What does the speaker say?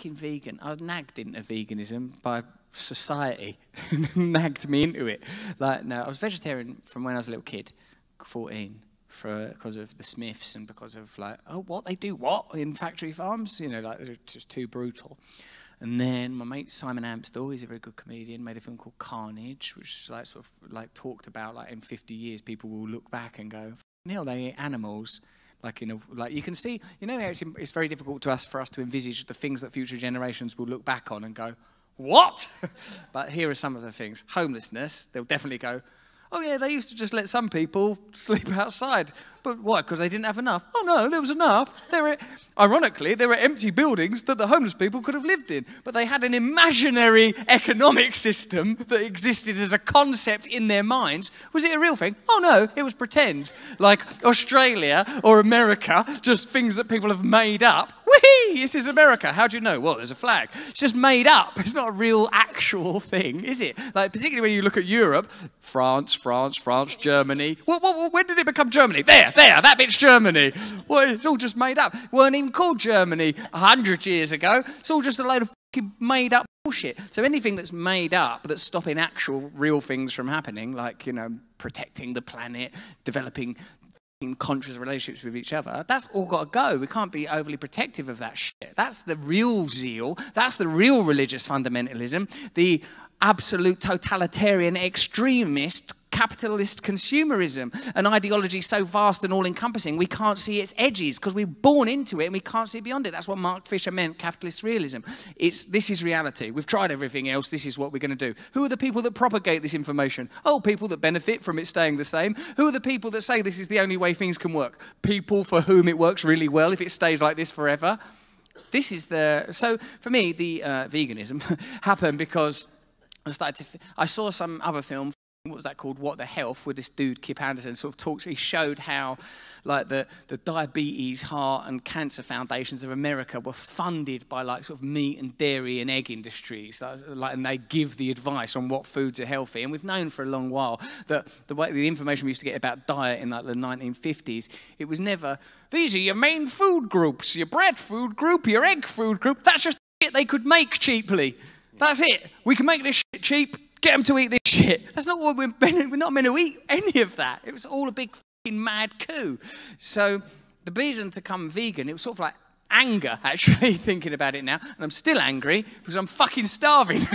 fucking vegan. I was nagged into veganism by society. Nagged me into it. Like, no, I was vegetarian from when I was a little kid, 14, because of the Smiths and because of, like, oh, what, they do what in factory farms? You know, like, they're just too brutal. And then my mate Simon Amstel, he's a very good comedian, made a film called Carnage, which like sort of like talked about like in 50 years people will look back and go, hell, they eat animals. Like, you know, like you can see, you know, it's very difficult for us to envisage the things that future generations will look back on and go, what? But here are some of the things. Homelessness, they'll definitely go, oh yeah, they used to just let some people sleep outside. But why? Because they didn't have enough? Oh no, there was enough. Ironically, there were empty buildings that the homeless people could have lived in. But they had an imaginary economic system that existed as a concept in their minds. Was it a real thing? Oh no, it was pretend. Like Australia or America, just things that people have made up. Whee! This is America. How do you know? Well, there's a flag. It's just made up. It's not a real, actual thing, is it? Like, particularly when you look at Europe, France, Germany. When did it become Germany? There, that bit's Germany. Well, it's all just made up. Weren't even called Germany 100 years ago. It's all just a load of fucking made up bullshit. So anything that's made up, that's stopping actual real things from happening, like, you know, protecting the planet, developing conscious relationships with each other, that's all got to go. We can't be overly protective of that shit. That's the real zeal. That's the real religious fundamentalism. The absolute totalitarian extremist capitalist consumerism, an ideology so vast and all-encompassing we can't see its edges because we're born into it and we can't see beyond it. That's what Mark Fisher meant, capitalist realism. This is reality. We've tried everything else. This is what we're going to do. Who are the people that propagate this information? Oh, people that benefit from it staying the same. Who are the people that say this is the only way things can work? People for whom it works really well if it stays like this forever. This is so for me, the veganism happened because I saw some other film. What was that called? What the Health, with this dude Kip Anderson sort of talked. He showed how, like, the diabetes, heart, and cancer foundations of America were funded by like sort of meat and dairy and egg industries, like, and they give the advice on what foods are healthy. And we've known for a long while that the information we used to get about diet in like the 1950s, it was never, these are your main food groups, your bread food group, your egg food group. That's just shit they could make cheaply. That's it. We can make this shit cheap. Get them to eat this shit. That's not what we're not meant to eat any of that. It was all a big fucking mad coup. So the reason to come vegan, it was sort of like anger, actually, thinking about it now. And I'm still angry because I'm fucking starving.